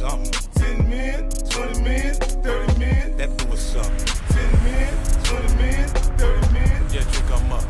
something. 10 men, 20 men, 30 men. That fool was something. 10 men, 20 men, 30 men. Yeah, drink them up.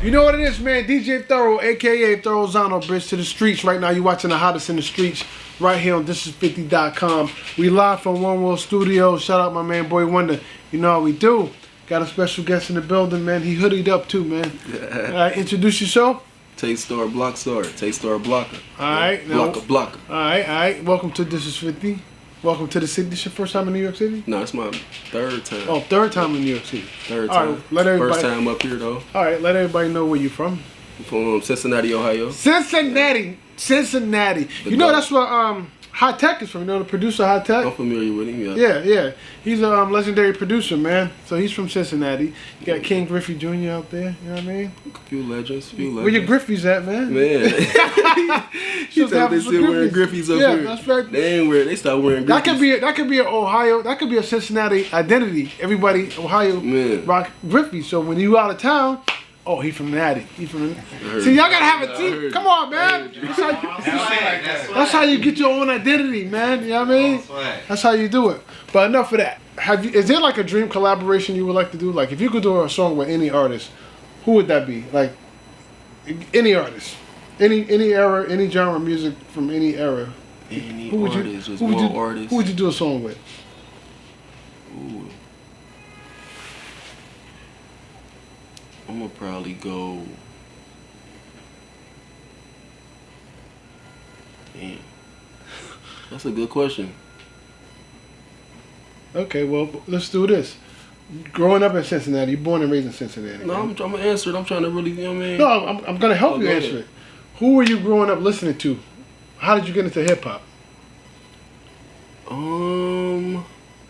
You know what it is, man. DJ Thoro, a.k.a. Thorozano, Bridge to the Streets. Right now, you're watching the hottest in the streets right here on thisis50.com. We live from One World Studios. Shout out my man, Boy Wonder. You know how we do. Got a special guest in the building, man. He hoodied up, too, man. All right, introduce yourself. Taestar Bloxxstar. Taestar Blokka. All right. Blokka. All right. Welcome to This Is 50. Welcome to the city. This your first time in New York City? No, it's my third time. Oh, third time in New York City. Third All time. right, let everybody, first time up here, though. All right, let everybody know where you're from. I'm from Cincinnati, Ohio. Cincinnati. You know that's where High Tech is from. You know the producer High Tech? I'm familiar with him, Yeah. He's a legendary producer, man. So he's from Cincinnati. You got King Griffey Jr. out there. You know what I mean? A few legends. Where your Griffies at, man? Man. You know they still wearing Griffies up here. Yeah, that's right. They stopped wearing Griffies. That could be an Ohio. That could be a Cincinnati identity. Everybody, Ohio, rock Griffies. So when you out of town, oh, he from Natty. See, y'all gotta have a team. Come on, man. That's how you get your own identity, man. You know what I mean? That's how you do it. But enough of that. Is there like a dream collaboration you would like to do? Like, if you could do a song with any artist, who would that be? Like, any artist, any era, any genre of music from any era. Who would you do a song with? Ooh. I'm gonna probably go. Damn. That's a good question. Okay, well, let's do this. Growing up in Cincinnati, you're born and raised in Cincinnati. No, I'm trying to answer it. I'm trying to really, you know what I mean? No, I'm gonna help you answer it. Who were you growing up listening to? How did you get into hip hop?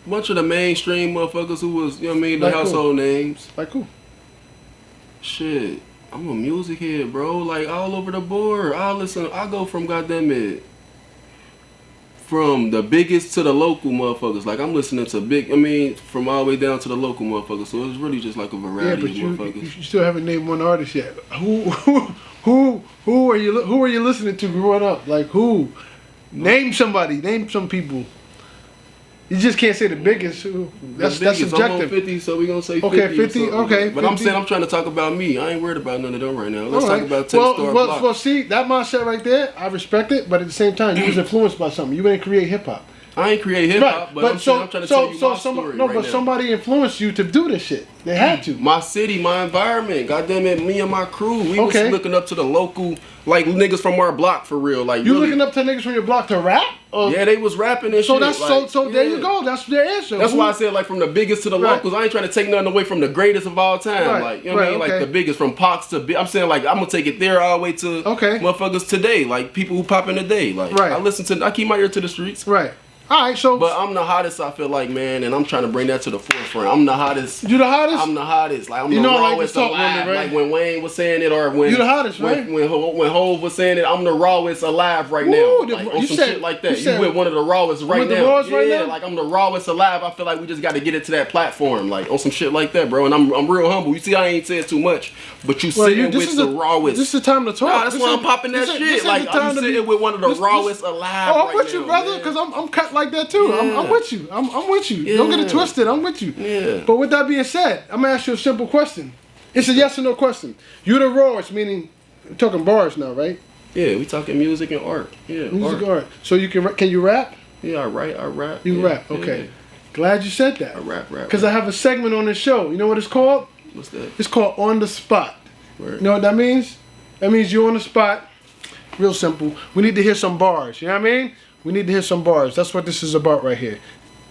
Bunch of the mainstream motherfuckers who was, you know what I mean, the household names. Like who? Shit, I'm a music head, bro. Like all over the board. I go from goddamn it. From the biggest to the local motherfuckers. Like I'm listening to from all the way down to the local motherfuckers. So it's really just like a variety of motherfuckers. You still haven't named one artist yet. Who are you listening to growing up? Like who? Name somebody. Name some people. You just can't say the biggest. That's subjective. I'm on 50, so we're going to say 50. Okay, 50, okay. But 50. I'm trying to talk about me. I ain't worried about none of them right now. Let's talk about Taestar Bloxxstar. Well, see, that mindset right there, I respect it, but at the same time, you was influenced by something. You didn't create hip-hop. I ain't create hip-hop, but I'm trying to tell you my story right now. Somebody influenced you to do this shit. They had to. My city, my environment. Goddamn it, me and my crew. We was looking up to the local, like, niggas from our block for real. Like you looking up to niggas from your block to rap? Yeah, they was rapping and shit. There you go. That's their answer. That's why I said, like, from the biggest to the locals. I ain't trying to take nothing away from the greatest of all time. Like, you know what I mean? Like, the biggest, from Pox to... I'm saying, like, I'm going to take it there all the way to motherfuckers today. Like, people who pop in today. Like, I keep my ear to the streets. Right. All right, but I'm the hottest, I feel like, man, and I'm trying to bring that to the forefront. I'm the hottest. You the hottest? I'm the hottest. Like, I'm the rawest alive. Like, when Wayne was saying it, or when... You the hottest, right? When Hov was saying it, I'm the rawest alive right now. Like, on some shit like that. You with one of the rawest right now. Yeah, like, I'm the rawest alive. I feel like we just got to get it to that platform, like, on some shit like that, bro. And I'm real humble. You see, I ain't said too much, but you sitting with the rawest. This is the time to talk. Nah, that's why I'm popping that shit. Like, I'm sitting with one of the rawest alive. Oh, I'm with you, brother, because I'm cut like that, too. I'm with you. I'm with you. Yeah. Don't get it twisted. I'm with you. Yeah. But with that being said, I'm gonna ask you a simple question. It's a yes or no question. You the rawest, meaning we're talking bars now, right? Yeah, we talking music and art. Yeah, music and art. So you can you rap? Yeah, I rap. You rap. Okay. Yeah. Glad you said that. I rap. Because I have a segment on this show. You know what it's called? What's that? It's called On the Spot. Word. You know what that means? That means you're on the spot. Real simple. We need to hear some bars. You know what I mean? We need to hear some bars. That's what this is about right here.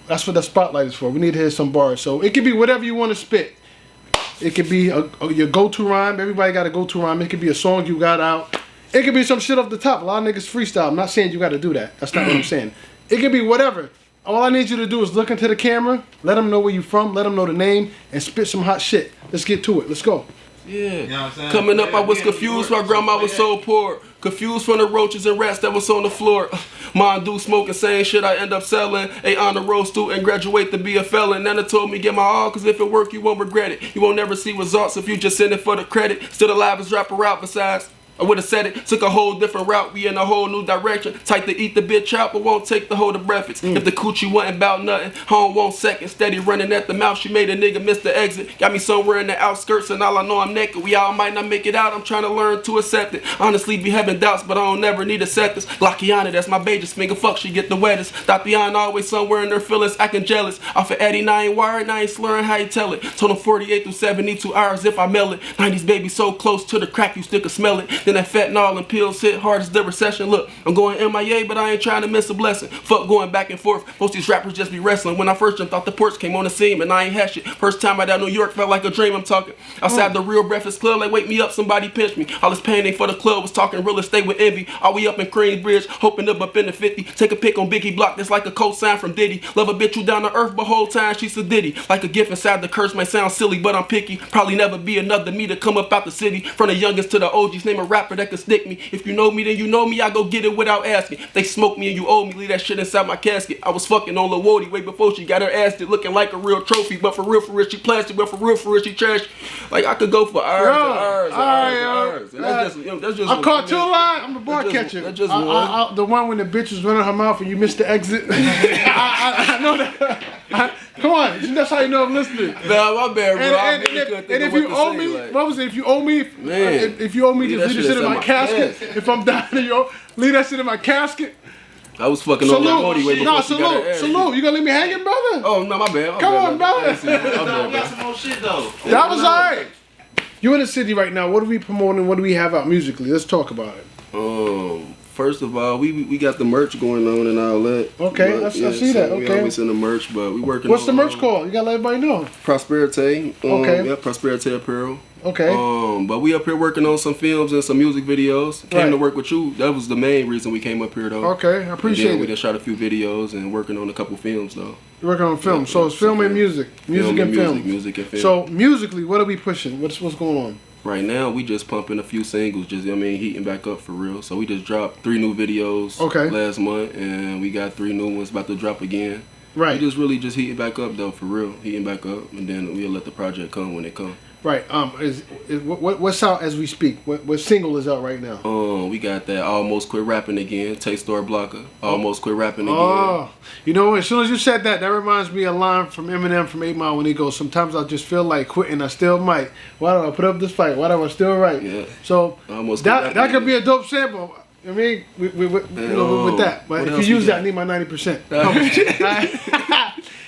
That's what the spotlight is for. We need to hear some bars. So it could be whatever you want to spit. It could be your go-to rhyme. Everybody got a go-to rhyme. It could be a song you got out. It could be some shit off the top. A lot of niggas freestyle. I'm not saying you got to do that. That's not what I'm saying. It could be whatever. All I need you to do is look into the camera, let them know where you from, let them know the name, and spit some hot shit. Let's get to it. Let's go. Yeah. You know what I'm saying? Coming up, I was confused. My grandma was so poor. Confused from the roaches and rats that was on the floor. Mom do smoking, same shit I end up selling. A honor roll student, graduate to be a felon. Nana told me get my all, cause if it work, you won't regret it. You won't never see results if you just send it for the credit. Still alive as rapper out besides. I would've said it, took a whole different route, we in a whole new direction. Tight to eat the bitch out, but won't take the whole of breakfast. If the coochie wasn't about nothing, home won't second. Steady running at the mouth, she made a nigga miss the exit. Got me somewhere in the outskirts and all I know I'm naked. We all might not make it out, I'm trying to learn to accept it. Honestly be having doubts, but I don't never need acceptance. Glockiana, that's my baby's finger, fuck she get the wettest. Tatiana always somewhere in her feelings, acting jealous. Off of Eddie, I ain't wired, and I ain't slurring how you tell it. Told him 48 through 72 hours if I mail it. 90s baby so close to the crack you still can smell it. Then that fentanyl and pills hit hard as the recession. Look, I'm going MIA, but I ain't trying to miss a blessing. Fuck going back and forth. Most of these rappers just be wrestling. When I first jumped off the porch, came on the scene, and I ain't had shit. First time out of New York, felt like a dream. I'm talking outside the Real Breakfast Club, like wake me up, somebody pinch me. All this pain ain't for the club, was talking real estate with envy. All we up in Queensbridge, hoping up in the 50. Take a pic on Biggie Block, that's like a cosign from Diddy. Love a bitch who down to earth, but whole time she's a ditty. Like a gift inside the curse, might sound silly, but I'm picky. Probably never be another me to come up out the city. From the youngest to the OGs, name a rapper that can stick me. If you know me, then you know me, I go get it without asking. They smoke me and you owe me, leave that shit inside my casket. I was fucking on Lil Woody way before she got her ass did, looking like a real trophy. But for real, she plastic, but for real, she trash. Like I could go for hours and hours. And that's just I caught your line. I'm the bar catcher. That's just the one when the bitch was running her mouth and you missed the exit. I know that. Come on, that's how you know I'm listening. Nah, my bad, bro. And if you owe me, what was it? If you owe me, if you owe me, just leave the shit in my casket. If I'm dying, leave that shit in my casket. I was fucking on that Modi way before she got her ass. Salute. You gonna leave me hanging, brother? Oh, no, my bad. Come on, brother. I got some more shit, though. That was alright. You in the city right now. What are we promoting? What do we have out musically? Let's talk about it. First of all, we got the merch going on and all that. Okay, I see that. Okay. We always in the merch, but we working What's the merch called? You gotta let everybody know. Prosperity. Okay. Yeah, Prosperity Apparel. Okay. But we up here working on some films and some music videos. Came to work with you. That was the main reason we came up here, though. Okay, I appreciate it. We just shot a few videos and working on a couple films, though. You're working on film. So it's film and music. Music and film. Music and film. So musically, what are we pushing? What's going on? Right now, we just pumping a few singles, heating back up for real. So we just dropped 3 new videos last month, and we got 3 new ones about to drop again. Right. We just really just heating back up though, for real, heating back up, and then we'll let the project come when it comes. Right. What's out as we speak? What single is out right now? We got that Almost Quit Rapping Again, Taestar Bloxxstar. Almost Quit Rapping Again. Oh, you know, as soon as you said that, that reminds me of a line from Eminem from 8 Mile when he goes, "Sometimes I just feel like quitting, I still might. Why do I put up this fight? Why do I still write?" Yeah. So Almost that could be a dope sample. I mean, with that. But if you use that, I need my 90%.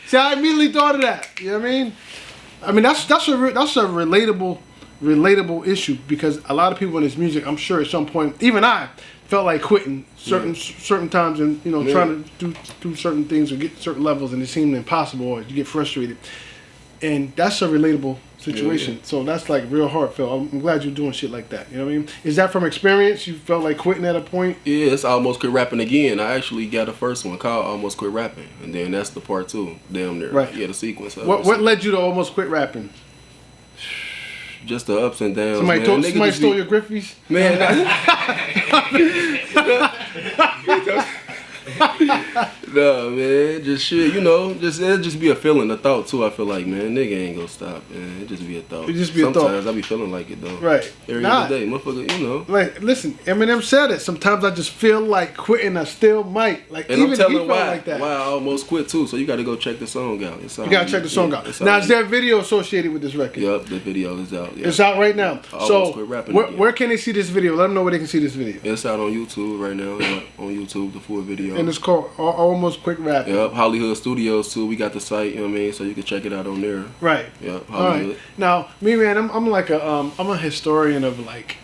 See, I immediately thought of that. You know what I mean? That's a relatable issue, because a lot of people in this music, I'm sure at some point, even I felt like quitting certain times, and trying to do certain things or get certain levels, and it seemed impossible, or you get frustrated, and that's a relatable situation. So that's like real heartfelt. I'm glad you're doing shit like that. You know what I mean? Is that from experience? You felt like quitting at a point? Yeah, it's Almost Quit Rapping Again. I actually got a first one called Almost Quit Rapping, and then that's the part 2, damn near. Right. Yeah, the sequence of What led you to almost quit rapping? Just the ups and downs. Somebody stole your Griffies? Man, no, man, just shit, it'll just be a feeling, a thought too. I feel like, man, nigga ain't gonna stop, man. It just be a thought. It just be a thought. Sometimes I be feeling like it though. Right. Every other day, motherfucker, Like, listen, Eminem said it. Sometimes I just feel like quitting, I still might. Like, and even I'm telling he felt why, like that. why I almost quit too. So you got to go check the song out. You got to check the song out. Now, is there a video associated with this record? Yup, the video is out. Yeah. It's out right now. Almost Quit Rapping Again. Where can they see this video? Let them know where they can see this video. It's out on YouTube right now. On YouTube, the full video. And it's called Almost Quit Rapping. Yep, Hollywood Studios too. We got the site, you know what I mean, so you can check it out on there. Right. Yep, Hollywood. All right. Now, me, man, I'm like I'm a historian of like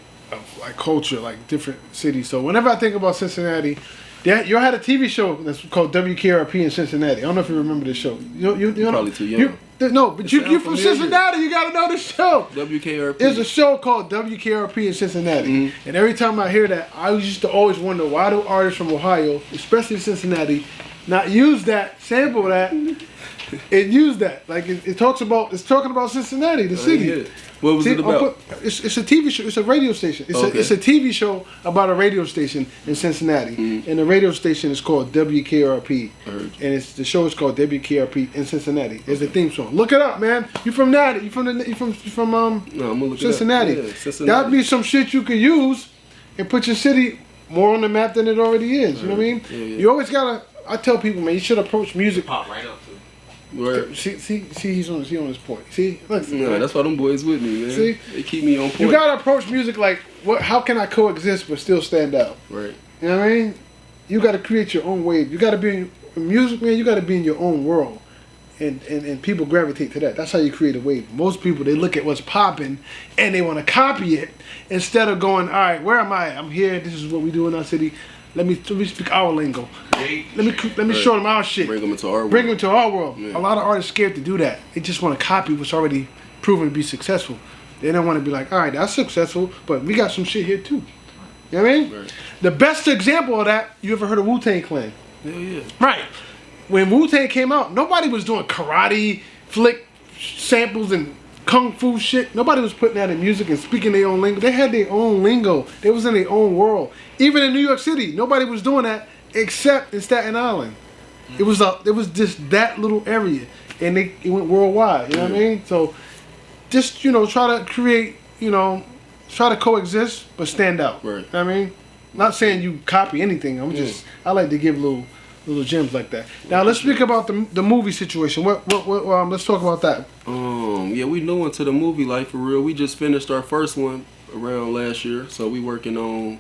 culture, like different cities. So whenever I think about Cincinnati, you had a TV show that's called WKRP in Cincinnati. I don't know if you remember this show. You probably too young. No, but you're from Cincinnati. You gotta know the show. WKRP. There's a show called WKRP in Cincinnati, and every time I hear that, I used to always wonder, why do artists from Ohio, especially Cincinnati, not use that, sample that, and use that? Like it's talking about Cincinnati, the city. Yeah. What was it about? It's a TV show. It's a radio station. It's a TV show about a radio station in Cincinnati, and the radio station is called WKRP, and the show is called WKRP in Cincinnati. It's a theme song. Look it up, man. You from Natty? You from no, I'm gonna look Cincinnati? it up. Yeah, Cincinnati. That'd be some shit you could use. and put your city more on the map than it already is. You know what I mean? Yeah. You always gotta. I tell people, man, you should approach music. Pop right up to. Right. See, he's on his point. See, listen, yeah, that's why them boys with me, man. See, they keep me on point. You gotta approach music like, what? How can I coexist but still stand out? Right. You know what I mean? You gotta create your own wave. You gotta be in music, man. You gotta be in your own world, and people gravitate to that. That's how you create a wave. Most people, they look at what's popping and they want to copy it instead of going, all right, where am I? I'm here. This is what we do in our city. Let me speak our lingo. Let me show them our shit. Bring them into our world. Bring them to our world. Yeah. A lot of artists scared to do that. They just want to copy what's already proven to be successful. They don't want to be like, all right, that's successful, but we got some shit here too. You know what I mean? Right. The best example of that, you ever heard of Wu-Tang Clan? Yeah. Right. When Wu-Tang came out, nobody was doing karate, flick samples and kung fu shit. Nobody was putting that in music and speaking their own lingo. They had their own lingo. They was in their own world. Even in New York City, nobody was doing that except in Staten Island. It was just that little area, and it went worldwide. You know what I mean? So just try to create, try to coexist but stand out. Right. You know what I mean? Not saying you copy anything. I like to give little gems like that. Now let's speak about the movie situation. Let's talk about that. Yeah, we new into the movie life for real. We just finished our first one around last year, so we working on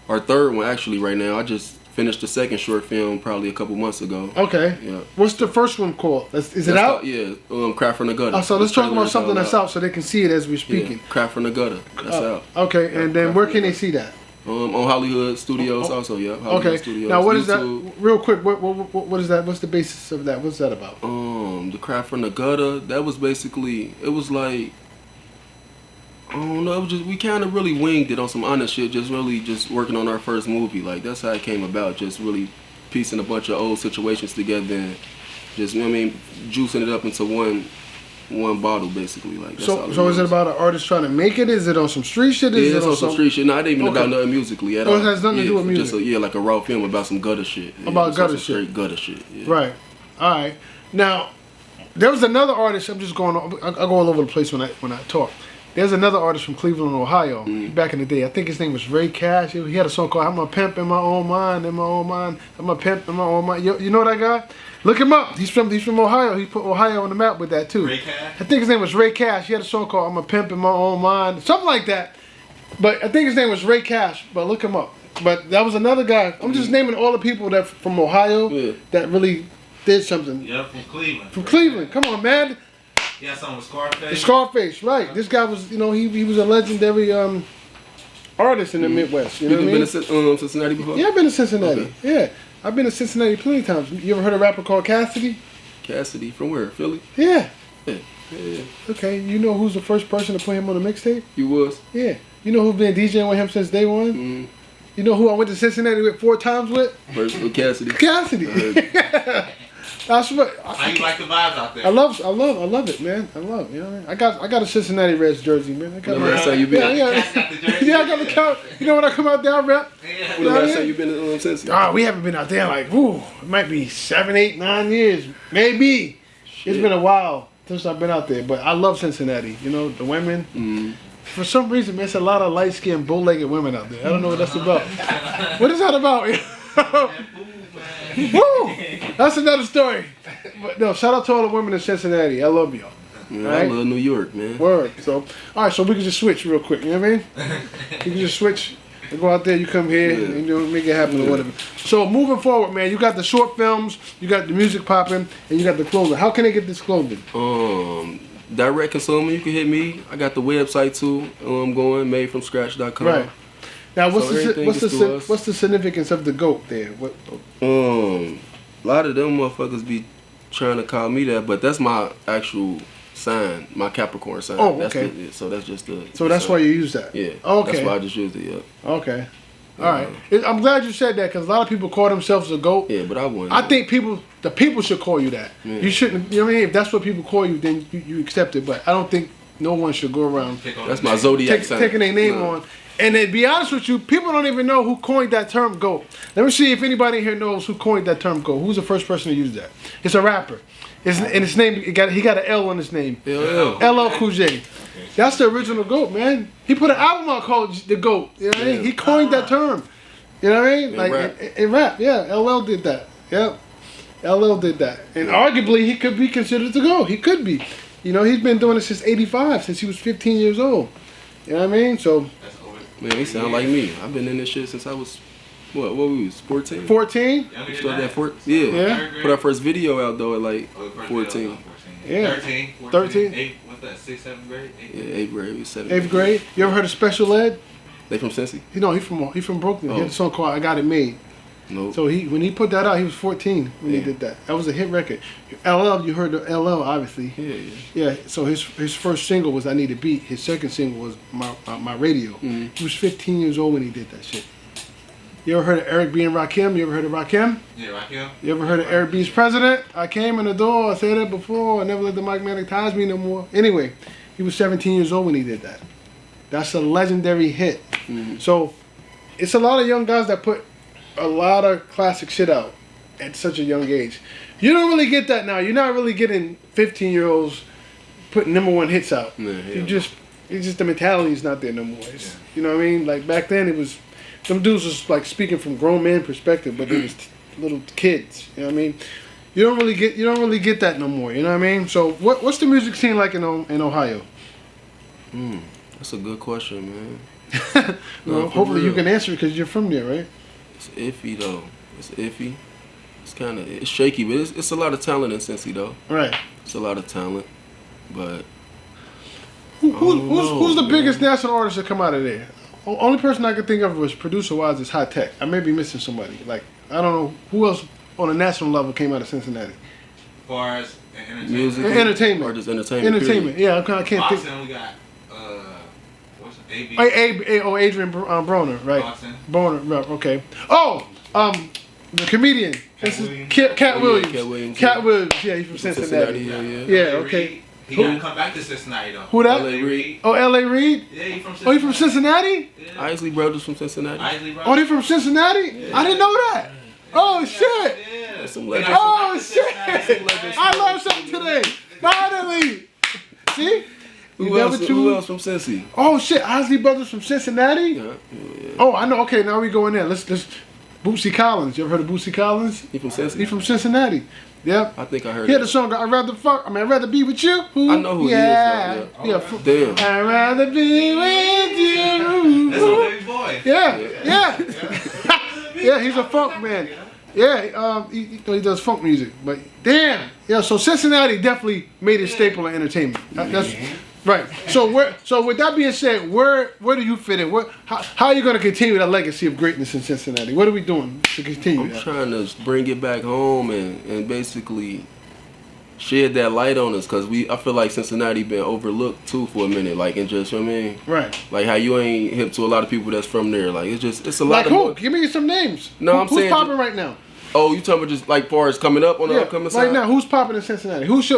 our third one actually right now. I just finished the second short film probably a couple months ago. Okay. Yeah. What's the first one called? Is it out? Yeah. Craft from the Gutter. Oh, so let's talk about something that's out so they can see it as we're speaking. Yeah, Craft from the Gutter. That's out. Okay, and then where can they see that? On Hollywood Studios also, yeah. Hollywood Studios. Now what is YouTube. that? Real quick, what is that? What's the basis of that? What's that about? The Craft from the Gutter. That was basically, it was like, I don't know. It was just, we kind of really winged it on some honest shit. Just working on our first movie. Like that's how it came about. Just really piecing a bunch of old situations together and just, juicing it up into one bottle basically. Like that's so is it about an artist trying to make it? Is it on some street shit? Yeah, it's on some street shit. No, it ain't even about nothing musically at all. It has nothing to do with music. Just like a raw film about some gutter shit. About gutter shit. Straight gutter shit. Yeah. Right. All right. Now, there was another artist. I'm just going. I go all over the place when I talk. There's another artist from Cleveland, Ohio. Back in the day, I think his name was Ray Cash. He had a song called "I'm a Pimp in My Own Mind, in My Own Mind. I'm a Pimp in My Own Mind." You know that guy? Look him up. He's from Ohio. He put Ohio on the map with that too. Ray Cash? I think his name was Ray Cash. He had a song called "I'm a Pimp in My Own Mind," something like that. But I think his name was Ray Cash. But look him up. But that was another guy. I'm just naming all the people that from Ohio that really did something. Yeah, from Cleveland. From Cleveland. Come on, man. Yeah, something with Scarface. Scarface, right. This guy was, he was a legendary artist in the Midwest. You know what I mean? Been to Cincinnati before? Yeah, I've been to Cincinnati. Okay. Yeah. I've been to Cincinnati plenty of times. You ever heard of a rapper called Cassidy? Cassidy, from where? Philly? Yeah. Yeah. Okay, you know who's the first person to put him on the mixtape? You was? Yeah. You know who's been DJing with him since day one? Mm-hmm. You know who I went to Cincinnati with 4 times with? First with Cassidy. Cassidy. That's what. How you like the vibes out there? I love it, man. I love it. You know what I mean? I got a Cincinnati Reds jersey, man. I got last time you been? Yeah, I got the count. You know when I come out there, I rep. When the last time you been to Cincinnati? We haven't been out there like, it might be 7, 8, 9 years, maybe. Shit. It's been a while since I've been out there, but I love Cincinnati. You know, the women. Mm-hmm. For some reason, man, it's a lot of light-skinned, bow-legged women out there. I don't know what that's about. What is that about? Woo! That's another story. But no, shout out to all the women in Cincinnati. I love y'all. Yeah, right? I love New York, man. Word. So, all right, so we can just switch real quick. You know what I mean? We can just switch. You go out there, you come here, and make it happen or whatever. So moving forward, man, you got the short films, you got the music popping, and you got the clothing. How can they get this clothing? Direct consumer, you can hit me. I got the website too. I'm going madefromscratch.com. Right. Now, what's the significance of the goat there? What? A lot of them motherfuckers be trying to call me that, but that's my actual sign, my Capricorn sign. Oh, okay. That's just the. So that's why you use that. Yeah. Okay. That's why I just used it. Yeah. Okay. All right. I'm glad you said that because a lot of people call themselves a goat. Yeah, but I wouldn't. I think the people should call you that. Yeah. You shouldn't. You know what I mean? If that's what people call you, then you accept it. But I don't think no one should go around. That's my zodiac sign. Taking their name on And to be honest with you, people don't even know who coined that term GOAT. Let me see if anybody here knows who coined that term GOAT. Who's the first person to use that? It's a rapper. And his name, he got an L on his name. LL Cool J. That's the original GOAT, man. He put an album out called The GOAT. You know what I mean? He coined that term. You know what I mean? Like in rap, yeah. LL did that. Yep. LL did that. And arguably, he could be considered the GOAT. He could be. You know, he's been doing it since '85, since he was 15 years old. You know what I mean? So, man, he sound like me. I've been in this shit since I was, what we was, 14? 14? Started at 14? Yeah. Put our first video out, though, at like 14. Yeah. 13? 13? What's that, 6th, 7th grade? 8th grade? Yeah, 8th grade. We 7th 8th grade. You ever heard of Special Ed? They from Cincy? No, he from Brooklyn. He had a song called I Got It Made. Nope. So when he put that out, he was 14 when he did that. That was a hit record. LL, you heard the LL, obviously. Yeah. So his first single was I Need a Beat. His second single was My Radio. He was 15 years old when he did that shit. You ever heard of Eric B. and Rakim? You ever heard of Rakim? Yeah, Rakim. You ever heard of Eric B.'s President? I came in the door, I said that before, I never let the mic magnetize me no more. Anyway, he was 17 years old when he did that. That's a legendary hit. So it's a lot of young guys that put a lot of classic shit out at such a young age. You don't really get that now. You're not really getting 15-year-olds putting #1 hits out. It's just the mentality's not there no more. You know what I mean? Like back then, it was some dudes was like speaking from grown man perspective, but they was little kids. You know what I mean? You don't really get that no more. You know what I mean? So what's the music scene like in Ohio? That's a good question, man. Well, hopefully you can answer it because you're from there, right? It's iffy though. It's iffy. It's shaky, but it's a lot of talent in Cincy though. Right. It's a lot of talent, but who's the biggest national artist that come out of there? Only person I could think of was producer-wise is High Tech. I may be missing somebody. Like I don't know who else on a national level came out of Cincinnati. As far as music, entertainment, or just entertainment. Entertainment. Yeah, I can't think. Boxing, we got what's Adrian Broner, right? Boxing. Broner, okay. Oh, the comedian. Cat Williams. Cat Williams. Yeah, he's from Cincinnati. Yeah, okay. He gotta come back to Cincinnati though. Who that? L.A. Reid. Oh, L.A. Reid? Yeah, he from Cincinnati. Oh, he from Cincinnati? Yeah. Isley Brothers from Cincinnati. Oh, they from Cincinnati? Yeah. I didn't know that. Oh, shit. Yeah. Oh, shit. I learned something today. Finally. See? Who else from Cincy? Oh, shit. Isley Brothers from Cincinnati? Yeah. Oh, I know. Okay, now we go in there. Let's Bootsy Collins. You ever heard of Bootsy Collins? He from Cincy? He from Cincinnati. Yep. I think I heard. He had the song I'd rather be with you. I know who he is. Yeah. Damn. I'd rather be with you. That's a big boy. Yeah. Yeah, he's a funk man. Yeah, he does funk music. But damn. Yeah, so Cincinnati definitely made a staple of entertainment. That's right. So with that being said, where do you fit in? How are you going to continue that legacy of greatness in Cincinnati? What are we doing to continue that? I'm trying to bring it back home and basically shed that light on us, because I feel like Cincinnati been overlooked too for a minute, like, and just, you know what I mean? Right. Like how you ain't hip to a lot of people that's from there. Like it's a lot like of who? more. Give me some names. No, I'm saying who's popping right now? Oh, you talking about just like far as coming up on the upcoming side? Right now, who's popping in Cincinnati? Who's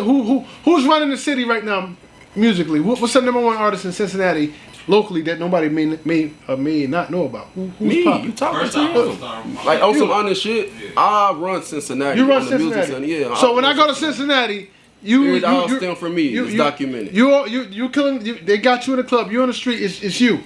running the city right now musically? What's the #1 artist in Cincinnati locally that nobody may not know about? Who's me? popping? You talking to? Like on some honest shit, I run Cincinnati. You run on the Cincinnati. music center, yeah. So when I go to Cincinnati, it all stem from me. It's documented. You killing. They got you in the club. You on the street. It's you.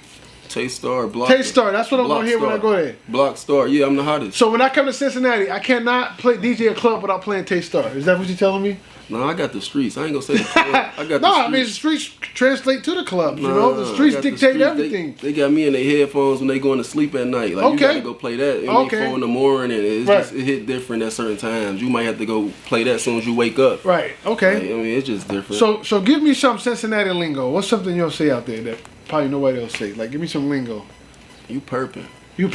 Taestar Bloxxstar. Taestar. That's what I'm gonna hear when I go there. Bloxxstar. Yeah, I'm the hottest. So when I come to Cincinnati, I cannot play DJ a club without playing Taestar. Is that what you're telling me? No, I got the streets. I ain't gonna say the club. I got no, I mean the streets translate to the clubs. You know, the streets dictate everything. They got me in their headphones when they going to sleep at night. Like you gotta go play that in 4 in the morning. It's just it hit different at certain times. You might have to go play that as soon as you wake up. Right. Okay. Like, I mean, it's just different. So give me some Cincinnati lingo. What's something you'll say out there that probably nobody else say? Like give me some lingo. You perping. You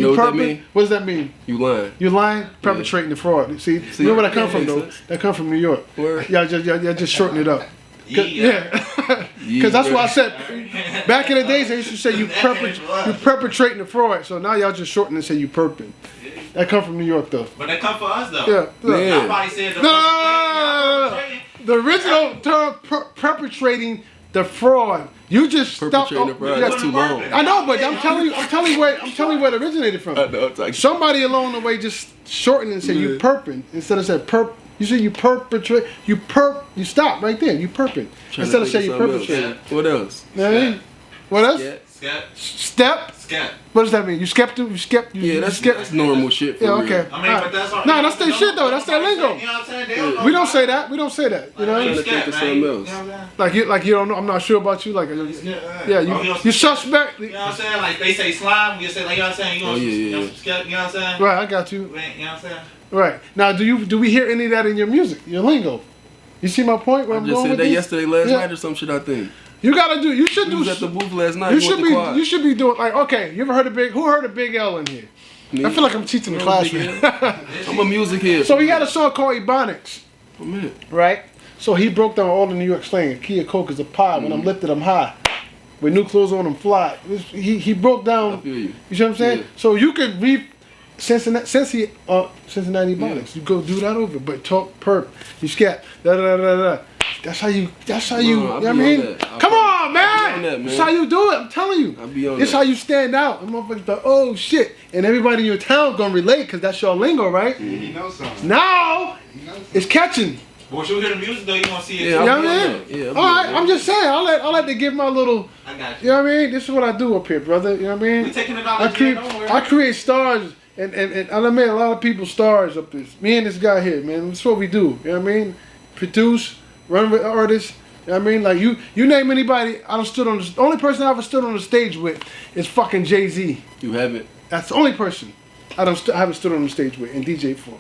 know what that mean? What does that mean? You lying. You lying? Perpetrating the fraud. See where would I come from though? That come from New York. Where? Y'all just shorten it up. Yeah. Because that's what I said. Back in the days, they used to say you perpetrating the fraud. So now y'all just shorten and say you perping. That come from New York though. But that come for us though. Yeah. I probably said no. The original term perpetrating the fraud. You just stopped. That's too long. I know, but I'm telling you where it originated from. I know, it's like somebody along the way just shortened and said you perping instead of said perp. You say you perpetrate. You stop right there. You perping instead of saying you perpetrate. What else? What else? Step. What does that mean? You skep? That's normal shit for real. Okay. I mean, but that's all. No, that's their shit though. That's their lingo. You know what I'm saying? We don't say that. You know. I'm trying to think of something else. Like you don't know. I'm not sure about you. Like you suspect. You know what I'm saying? Like they say slime. You say like you know what I'm saying. You know what I'm saying? Right. I got you. You know what I'm saying? Right. Now, do we hear any of that in your music, your lingo? You see my point? Where I'm just going said with that this? yesterday, last night or some shit. I think. You gotta do. You should do. You was at the booth last night. You should be doing like okay. You ever heard of Big? Who heard of Big L in here? Me? I feel like I'm teaching the class. I'm a music head. So he had a song called Ebonics. Oh, man. Right. So he broke down all the New York slang. A key of coke is a pie. When I'm lifted, I'm high. With new clothes on, I'm fly. He broke down. I feel you. You see what I'm saying? Yeah. So you could read Cincinnati Ebonics. You go do that over, but talk perp. You scat. Da da da da. That's how you. You know what I mean? Come on, man. That's how you do it. I'm telling you. It's how you stand out. And motherfuckers like, oh shit, and everybody in your town gonna relate because that's your lingo, right? He knows something. Now it's catching. But when you hear the music though, you gonna see it. You know what I mean? Yeah. All right. I'm just saying. I like to give my little. I got you. You know what I mean? This is what I do up here, brother. You know what I mean? We taking it out. I create stars. And I made a lot of people stars up this. Me and this guy here, man. That's what we do. You know what I mean? Produce, run with artists. You know what I mean? Like you name anybody, I don't stood on the only person I ever stood on the stage with is fucking Jay-Z. You haven't? That's the only person I haven't stood on the stage with and DJ for.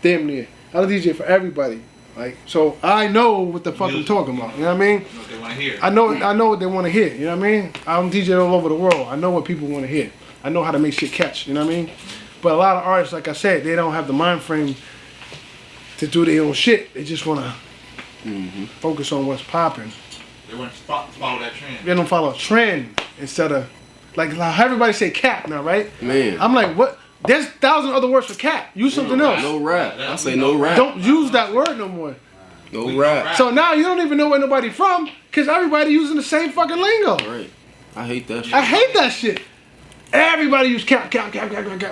Damn near. I don't DJ for everybody. Like so I know what the fuck I'm talking about. You know what I mean? What they want to hear. I know what they want to hear. You know what I mean? I'm DJ all over the world. I know what people want to hear. I know how to make shit catch. You know what I mean? But a lot of artists, like I said, they don't have the mind frame to do their own shit. They just want to focus on what's popping. They want to follow that trend. They don't follow a trend instead of like how everybody say cap now, right? Man, I'm like, what? There's 1,000 other words for cap. Use something else. No rap. I say no rap. Don't use that word no more. No rap. So now you don't even know where nobody from because everybody using the same fucking lingo. Right. I hate that shit. I hate that shit. Everybody use cap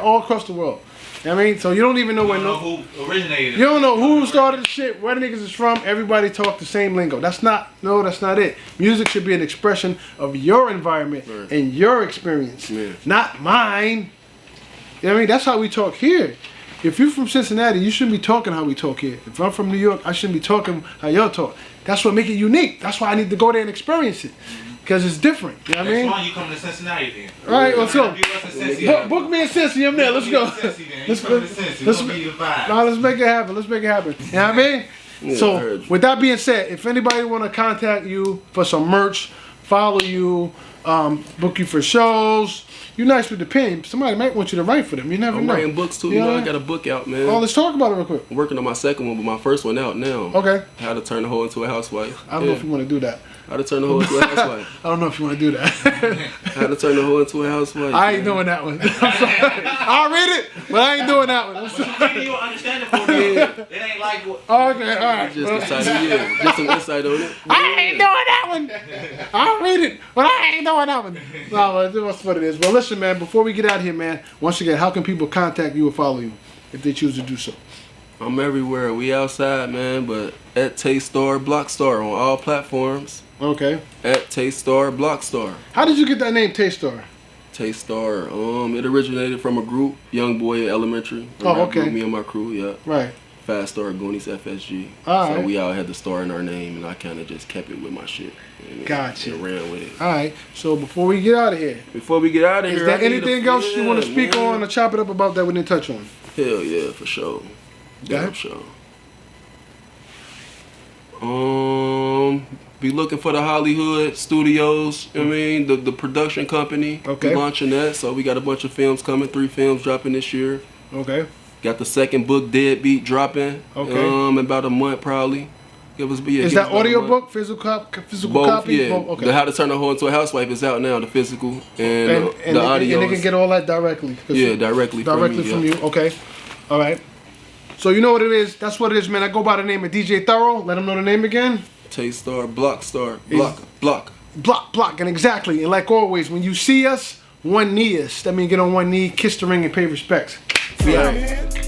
all across the world. You know what I mean? So you don't even know who originated it. You don't know who started the shit, where the niggas is from. Everybody talk the same lingo. That's not it. Music should be an expression of your environment and your experience, not mine. You know what I mean? That's how we talk here. If you're from Cincinnati, you shouldn't be talking how we talk here. If I'm from New York, I shouldn't be talking how y'all talk. That's what make it unique. That's why I need to go there and experience it. Because it's different. You know what I mean? Next one, you come to Cincinnati then. All right, let's go. Book me in Cincy. I'm there. Let's go. Let's make it happen. You know what I mean? Yeah, so, with that being said, if anybody want to contact you for some merch, follow you, book you for shows, you're nice with the pen. Somebody might want you to write for them. You never know. I'm writing books too. You know, I got a book out, man. Oh, let's talk about it real quick. I'm working on my second one, but my first one out now. Okay. How to turn a hoe into a housewife. I don't know if you want to do that. How to turn a hoe into a housewife. I don't know if you want to do that. How to turn a hoe into a housewife. I ain't doing that one. I'm sorry. I'll read it, but I ain't doing that one. I'm sorry. You understand it for me. It ain't like what. Okay, all right. Just some insight on it. I ain't doing that one. I'll read it, but I ain't doing that one. No, that's what it is. But listen, man, before we get out of here, man, once again, how can people contact you or follow you if they choose to do so? I'm everywhere. We outside, man, but at Taestar Bloxxstar on all platforms. Okay. At Taestar Bloxxstar. How did you get that name, Taestar? Taestar. It originated from a group, Young Boy Elementary. Oh, okay. Group, me and my crew, yeah. Right. Fast Star, Goonies, FSG. All so right. we all had the star in our name, and I kind of just kept it with my shit. Gotcha. And ran with it. All right. So before we get out of here. Is there anything else you want to speak on or chop it up about that we didn't touch on? Hell yeah, for sure. Yeah, sure. Be looking for the Hollywood Studios. I mean, the production company. Okay. We're launching that, so we got a bunch of films coming. 3 films dropping this year. Okay. Got the second book, Deadbeat, dropping. Okay. In about a month probably. Is that audio book, physical both, copy? Yeah. Both? Okay. The How to Turn a Hoe into a Housewife is out now. The physical and the audio. And they can get all that directly. Yeah, directly from you. Okay. All right. So you know what it is. That's what it is, man. I go by the name of DJ Thoro. Let them know the name again. Taestar Bloxxstar. Blokka. Block. And exactly. And like always, when you see us, one knee us. That means get on one knee, kiss the ring, and pay respects. Yeah.